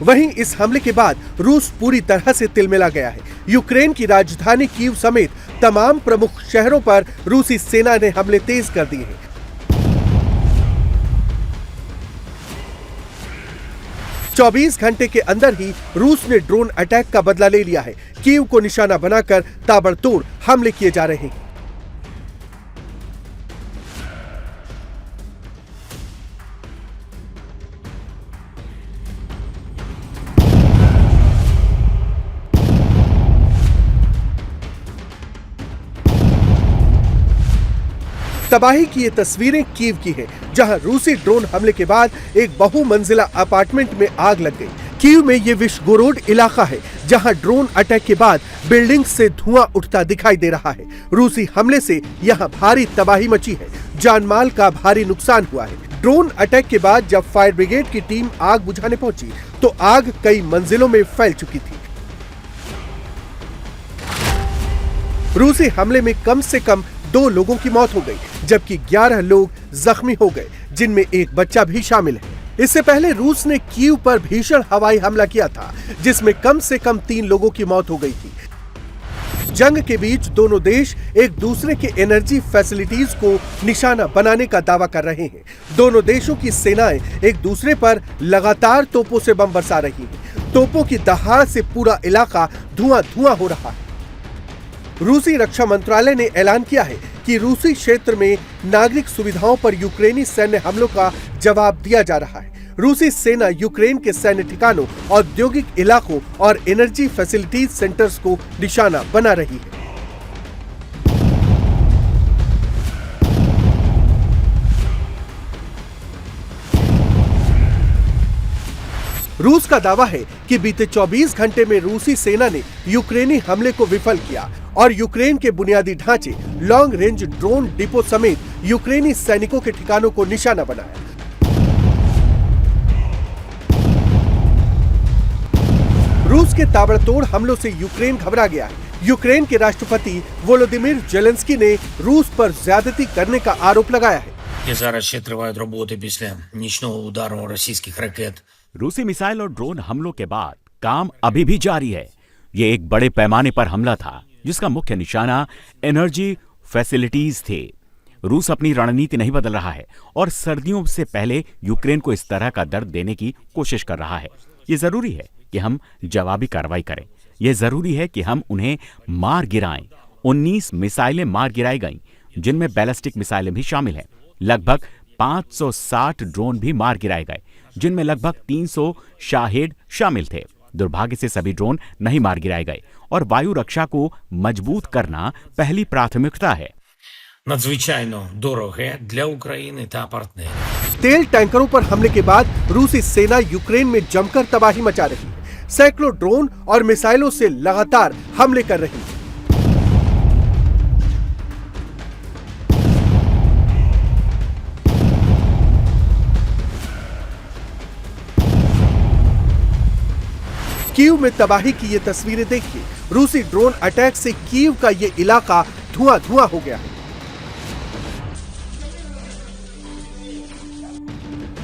वहीं इस हमले के बाद रूस पूरी तरह से तिलमिला गया है। यूक्रेन की राजधानी कीव समेत तमाम प्रमुख शहरों पर रूसी सेना ने हमले तेज कर दिए हैं। 24 घंटे के अंदर ही रूस ने ड्रोन अटैक का बदला ले लिया है। कीव को निशाना बनाकर ताबड़तोड़ हमले किए जा रहे हैं। तबाही की ये तस्वीरें कीव की हैं, जहां रूसी ड्रोन हमले के बाद एक बहुमंजिला अपार्टमेंट में आग लग गई। कीव में ये विश्वगोरोड इलाका है, जहां ड्रोन अटैक के बाद बिल्डिंग से धुआं उठता दिखाई दे रहा है। रूसी हमले से यहां भारी तबाही मची है, जानमाल का भारी नुकसान हुआ है। ड्रोन अटैक के बाद जब फायर ब्रिगेड की टीम आग बुझाने पहुंची तो आग कई मंजिलों में फैल चुकी थी। रूसी हमले में कम से कम 2 लोगों की मौत हो गई, जबकि 11 लोग जख्मी हो गए, जिनमें एक बच्चा भी शामिल है। इससे पहले रूस ने कीव पर भीषण हवाई हमला किया था, जिसमें कम से कम 3 लोगों की मौत हो गई थी। जंग के बीच दोनों देश एक दूसरे के एनर्जी फैसिलिटीज को निशाना बनाने का दावा कर रहे हैं। दोनों देशों की सेनाएं एक दूसरे पर लगातार तोपों से बम बरसा रही हैं। तोपों की दहाड़ से पूरा इलाका धुआं-धुआं हो रहा है। रूसी रक्षा मंत्रालय ने ऐलान किया है कि रूसी क्षेत्र में नागरिक सुविधाओं पर यूक्रेनी सैन्य हमलों का जवाब दिया जा रहा है। रूसी सेना यूक्रेन के सैन्य ठिकानों, औद्योगिक इलाकों और एनर्जी फैसिलिटीज सेंटर्स को निशाना बना रही है। रूस का दावा है कि बीते 24 घंटे में रूसी सेना ने यूक्रेनी हमले को विफल किया और यूक्रेन के बुनियादी ढांचे, लॉन्ग रेंज ड्रोन डिपो समेत यूक्रेनी सैनिकों के ठिकानों को निशाना बनाया। रूस के ताबड़तोड़ हमलों से यूक्रेन घबरा गया है। यूक्रेन के राष्ट्रपति वोलोदिमीर जेलेंस्की ने रूस पर ज्यादती करने का आरोप लगाया है। रूसी मिसाइल और ड्रोन हमलों के बाद काम अभी भी जारी है। ये एक बड़े पैमाने पर हमला था, जिसका मुख्य निशाना एनर्जी फैसिलिटीज थे। रूस अपनी रणनीति नहीं बदल रहा है और सर्दियों से पहले यूक्रेन को इस तरह का दर्द देने की कोशिश कर रहा है। ये जरूरी है कि हम जवाबी कार्रवाई करें। यह जरूरी है कि हम उन्हें मार गिराएं। 19 मिसाइलें मार गिराई गईं, जिनमें बैलिस्टिक मिसाइलें भी शामिल हैं। लगभग 560 ड्रोन भी मार गिराए गए, जिनमें लगभग 300 शाहेड शामिल थे। दुर्भाग्य से सभी ड्रोन नहीं मार गिराए गए और वायु रक्षा को मजबूत करना पहली प्राथमिकता है। तेल टैंकरों पर हमले के बाद रूसी सेना यूक्रेन में जमकर तबाही मचा रही है। सैकड़ों ड्रोन और मिसाइलों से लगातार हमले कर रही है। कीव में तबाही की ये तस्वीरें देखिए। रूसी ड्रोन अटैक से कीव का ये इलाका धुआं-धुआं हो गया है।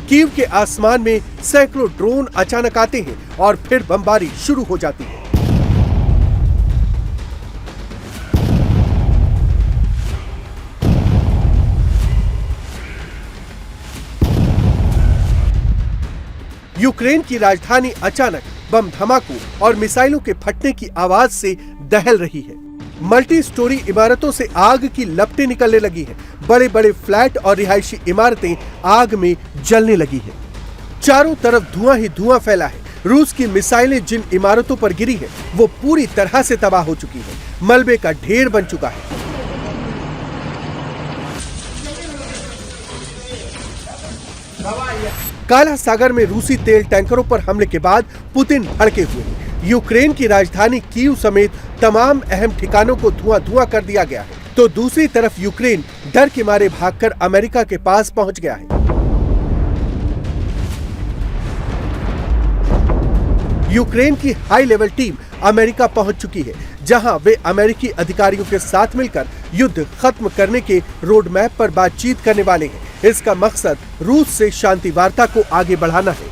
कीव के आसमान में सैकड़ों ड्रोन अचानक आते हैं और फिर बमबारी शुरू हो जाती है। यूक्रेन की राजधानी अचानक बम धमाकों और मिसाइलों के फटने की आवाज से दहल रही है। मल्टी स्टोरी इमारतों से आग की लपटें निकलने लगी हैं। बड़े बड़े फ्लैट और रिहायशी इमारतें आग में जलने लगी हैं। चारों तरफ धुआं ही धुआं फैला है। रूस की मिसाइलें जिन इमारतों पर गिरी हैं, वो पूरी तरह से तबाह हो चुकी हैं। मलबे का ढेर बन चुका है। काला सागर में रूसी तेल टैंकरों पर हमले के बाद पुतिन भड़के हुए हैं। यूक्रेन की राजधानी कीव समेत तमाम अहम ठिकानों को धुआं-धुआं कर दिया गया है, तो दूसरी तरफ यूक्रेन डर के मारे भागकर अमेरिका के पास पहुंच गया है। यूक्रेन की हाई लेवल टीम अमेरिका पहुंच चुकी है, जहां वे अमेरिकी अधिकारियों के साथ मिलकर युद्ध खत्म करने के रोड मैप पर बातचीत करने वाले हैं। इसका मकसद रूस से शांति वार्ता को आगे बढ़ाना है।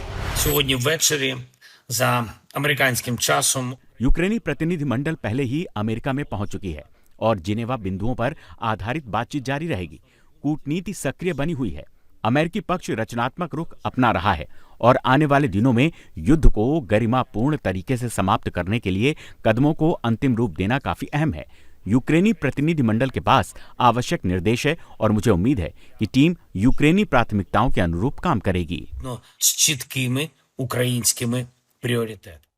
за американським часом. यूक्रेनी प्रतिनिधिमंडल पहले ही अमेरिका में पहुंच चुकी है और जिनेवा बिंदुओं पर आधारित बातचीत जारी रहेगी। कूटनीति सक्रिय बनी हुई है। अमेरिकी पक्ष रचनात्मक रुख अपना रहा है और आने वाले दिनों में युद्ध को गरिमापूर्ण तरीके से समाप्त करने के लिए कदमों को अंतिम रूप देना काफी अहम है। यूक्रेनी प्रतिनिधिमंडल के पास आवश्यक निर्देश है और मुझे उम्मीद है कि टीम यूक्रेनी प्राथमिकताओं के अनुरूप काम करेगी। З чіткими українськими пріоритетами.